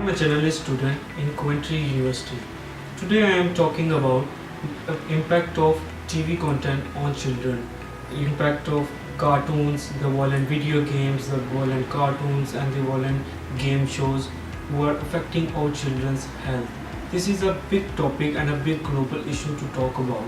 am a journalist student in Coventry University. Today I am talking about the impact of TV content on children, the impact of cartoons, the violent video games, the violent cartoons and the violent game shows who are affecting our children's health. This is a big topic and a big global issue to talk about.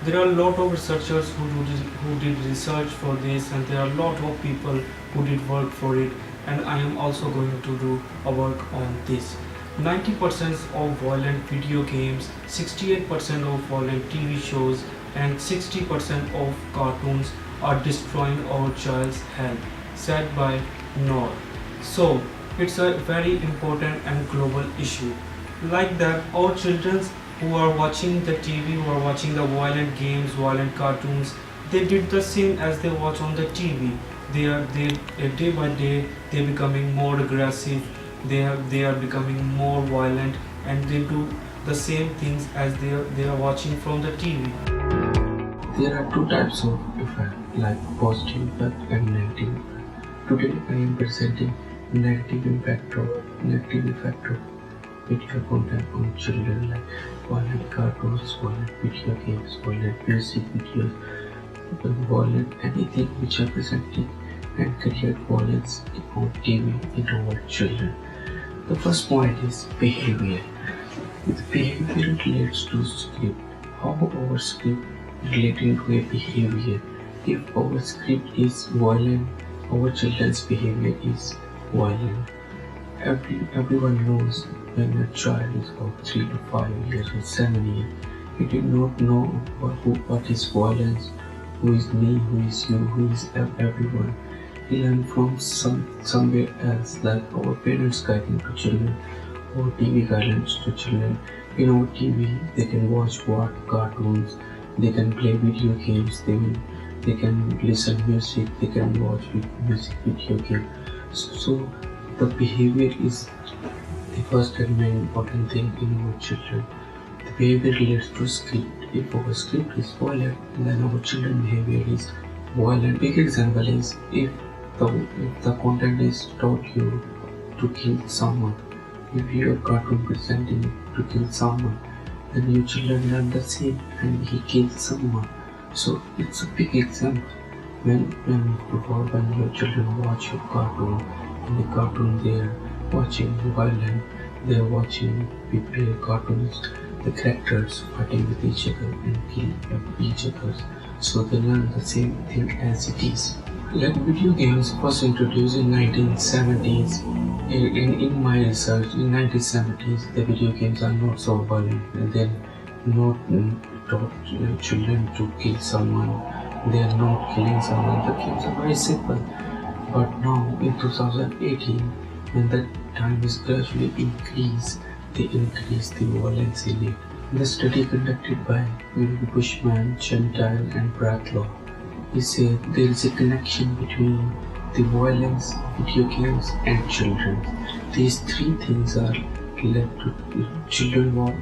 There are a lot of researchers who did research for this, and there are a lot of people who did work for it, and I am also going to do a work on this. 90% of violent video games, 68% of violent TV shows, and 60% of cartoons are destroying our child's health, said by Noor. So, it's a very important and global issue. Like that, our children who are watching the TV, who are watching the violent games, violent cartoons, they did the same as they watch on the TV. They day by day they becoming more aggressive. They are becoming more violent, and they do the same things as they are watching from the TV. There are two types of effect, like positive impact and negative impact. Today I am presenting negative effect of video content on children, like violent cartoons, violent video games, violent music videos, violent anything which are presenting and create violence on TV in our children. The first point is behavior. The behavior relates to script. How our script relating to a behavior. If our script is violent, our children's behavior is violent. Everyone knows when a child is about 3 to 5 years or 7 years, he did not know what is violence, who is me, who is you, who is everyone. He learned from somewhere else, like our parents guiding to children or TV guidance to children. In our TV, they can watch what cartoons, they can play video games, they can listen music, they can watch music video game. So the behavior is the first and main important thing in our children. The behavior relates to script. If our script is violent, then our children's behavior is violent. Big example is if the content is taught you to kill someone, if your cartoon presenting to kill someone, then your children learn the same and he kills someone. So it's a big example. When your children watch your cartoon, in the cartoon they are watching violent, they are watching people cartoons, the characters fighting with each other and kill each other. So they learn the same thing as it is. Like video games was introduced in 1970s. In my research, in 1970s, the video games are not so violent, and they're not taught children to kill someone. They are not killing someone. The games are very simple. But now, in 2018, when the time is gradually increased, they increase the violence in it. The study conducted by Bushman, Gentile, and Bradlaugh, he said there is a connection between the violence, video games, and children. These three things are led to children who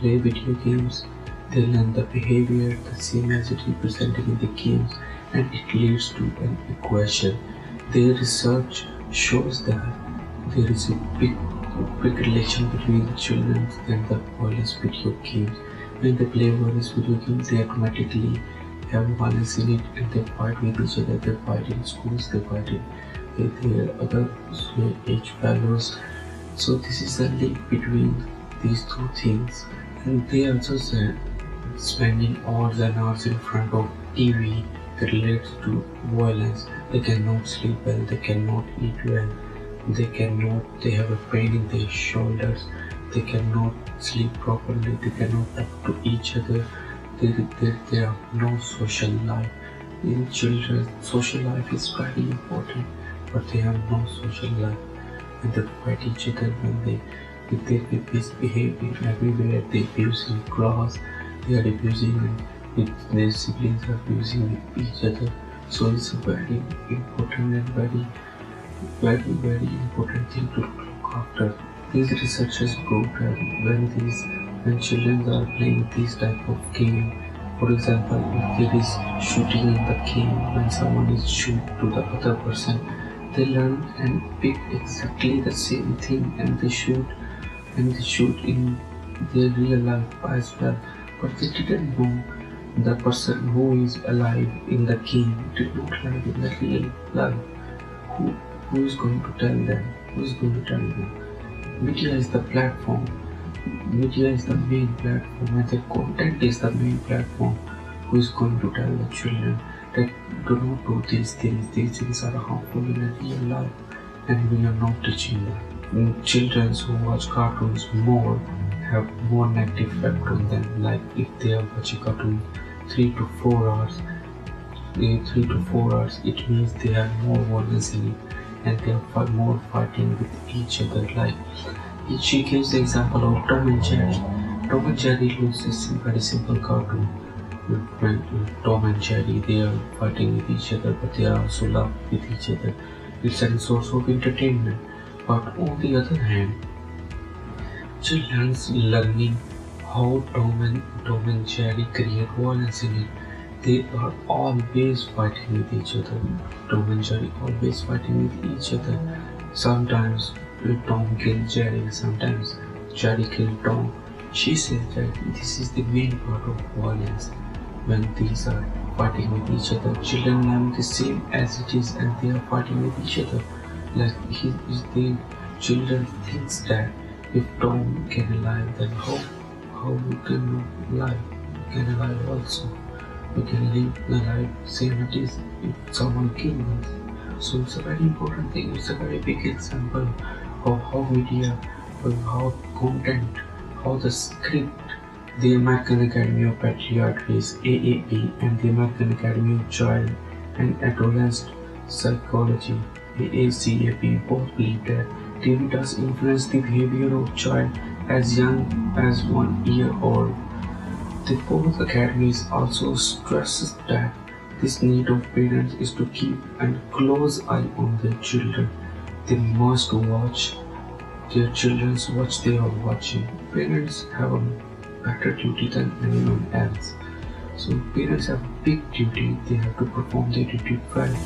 play video games. They learn the behavior the same as it is presented in the games, and it leads to an equation. Their research shows that there is a big relation between the children and the violence video games. When they play violence video games, they automatically have violence in it, and they fight with each other. They fight in schools, they fight with their other age fellows. So this is the link between these two things. And they also said spending hours and hours in front of TV relates to violence. They cannot sleep well, they cannot eat well, they have a pain in their shoulders, they cannot sleep properly, they cannot talk to each other. There are no social life. In children, social life is very important, but they have no social life. And they fight each other with their behavior everywhere. They abuse in class, they are abusing with their siblings, are abusing with each other. So it's a very important and very important thing to look after. These researchers proved that when children are playing this type of game, for example, if there is shooting in the game, when someone is shoot to the other person, They learn and pick exactly the same thing, and they shoot in their real life as well. But they didn't know the person who is alive in the game did not live in the real life. Who, who is going to tell them? Who is going to tell them? Media is the platform. Media is the main platform, and the content is the main platform. Who is going to tell the children that do not do these things? These things are harmful in a real life, and we are not teaching them. Children who watch cartoons more have more negative effect on them. Like if they are watching cartoon 3 to 4 hours, 3 to 4 hours, it means they have more violence in it, and they are more fighting with each other. Like she gives the example of Tom and Jerry. Tom and Jerry looks a very simple cartoon. When Tom and Jerry they are fighting with each other, but they are also love with each other. It's a source of entertainment. But on the other hand, children's learning how Tom and Jerry create violence in it. They are always fighting with each other. Tom and Jerry always fighting with each other. Sometimes Tom kills Jerry, sometimes Jerry kills Tom. She says that this is the main part of violence. When these are fighting with each other, children learn the same as it is, and they are fighting with each other. Like the children thinks that if Tom can alive, then how we can alive? We can alive also. We can live the life same it is if someone kills us. So it's a very important thing. It's a very big example of how media, of how content, how the script, the American Academy of Pediatrics (AAP) and the American Academy of Child and Adolescent Psychology (AACAP) both believe that TV does influence the behavior of child as young as 1 year old. The both academies also stresses that this need of parents is to keep a close eye on their children. They must watch their children what they are watching. Parents have a better duty than anyone else. So parents have a big duty, they have to perform their duty well.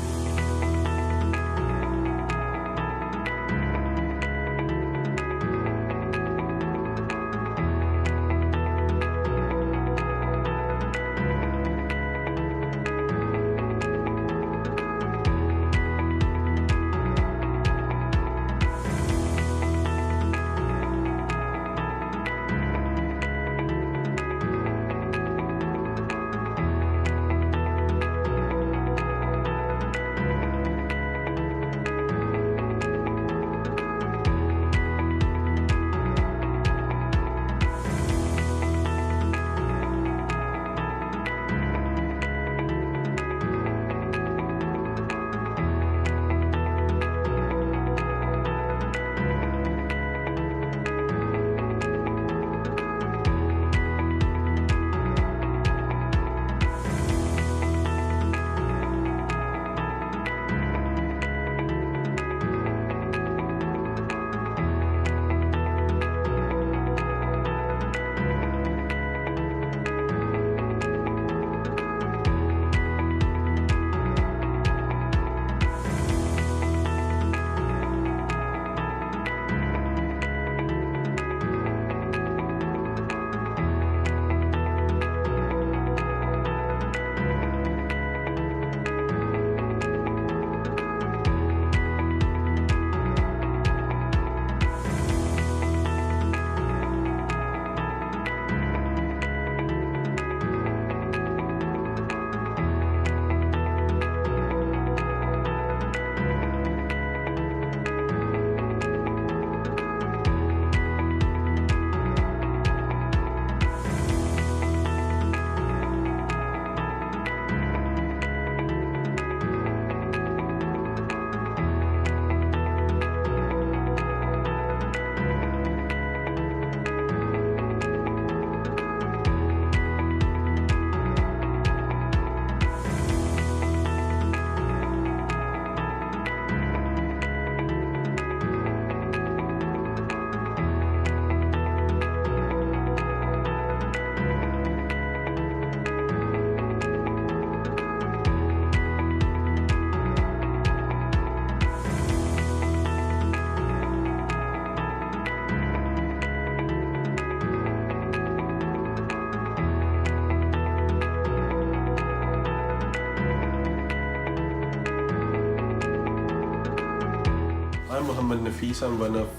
I'm Ahsan Hafeez. I'm one of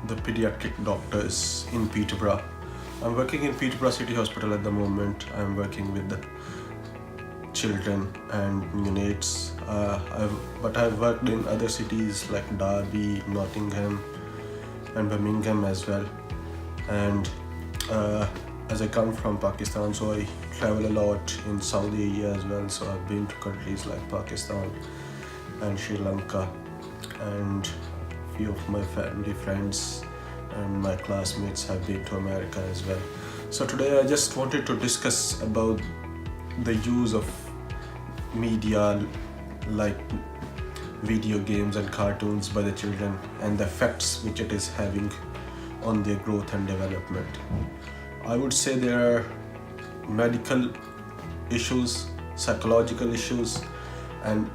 the pediatric doctors in Peterborough. I'm working in Peterborough City Hospital at the moment. I'm working with the children and neonates. But I've worked in other cities like Derby, Nottingham, and Birmingham as well. And as I come from Pakistan, so I travel a lot in Saudi Arabia as well. So I've been to countries like Pakistan and Sri Lanka, and few of my family friends and my classmates have been to America as well. So today I just wanted to discuss about the use of media like video games and cartoons by the children and the effects which it is having on their growth and development. I would say there are medical issues, psychological issues, and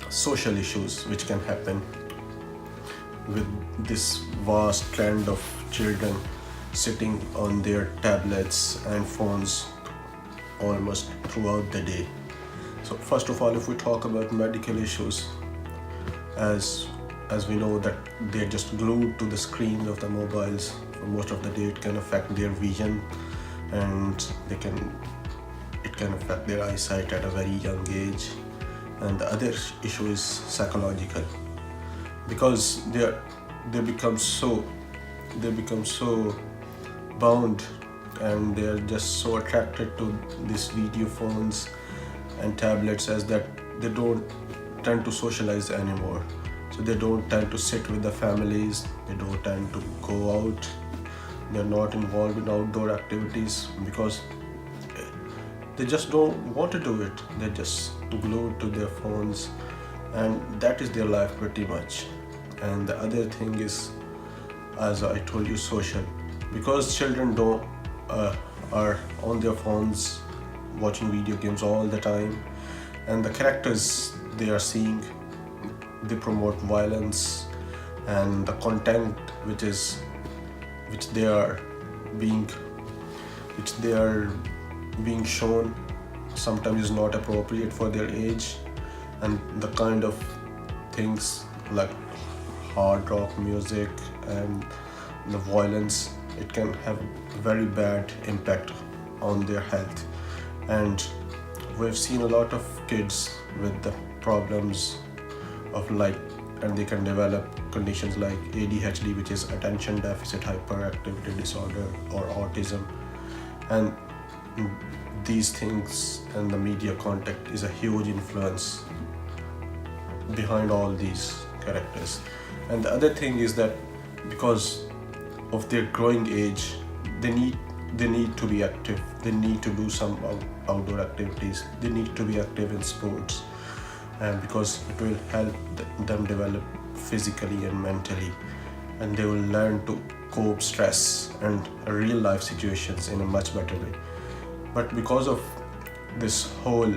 social issues which can happen with this vast trend of children sitting on their tablets and phones almost throughout the day. So first of all, if we talk about medical issues, as we know that they're just glued to the screen of the mobiles for most of the day, it can affect their vision, and it can affect their eyesight at a very young age. And the other issue is psychological, because they become so bound, and they're just so attracted to these video phones and tablets as that they don't tend to socialize anymore. So they don't tend to sit with the families, they don't tend to go out, they're not involved in outdoor activities because they just don't want to do it. They're just glued to their phones, and that is their life pretty much. And the other thing is, as I told you, social, because children are on their phones watching video games all the time, and the characters they are seeing, they promote violence, and the content which they are being shown sometimes is not appropriate for their age, and the kind of things like hard rock music and the violence, it can have a very bad impact on their health. And we've seen a lot of kids with the problems of and they can develop conditions like ADHD, which is attention deficit hyperactivity disorder, or autism. And these things and the media content is a huge influence behind all these characters. And the other thing is that because of their growing age, they need to be active, they need to do some outdoor activities, they need to be active in sports, and because it will help them develop physically and mentally, and they will learn to cope stress and real life situations in a much better way. But because of this whole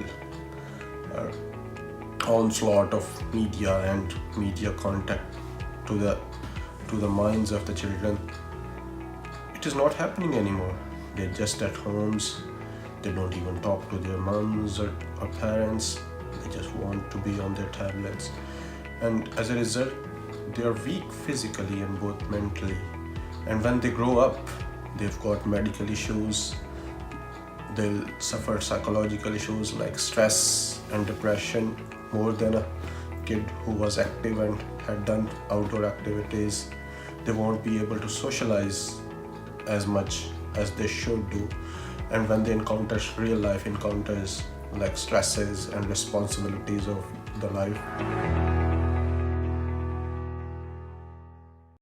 onslaught of media and media contact to the minds of the children, it is not happening anymore. They're just at homes, they don't even talk to their moms or parents, they just want to be on their tablets, and as a result they are weak physically and both mentally. And when they grow up, they've got medical issues, they'll suffer psychological issues like stress and depression more than a kid who was active and had done outdoor activities. They won't be able to socialize as much as they should do, and when they encounter real life encounters like stresses and responsibilities of the life,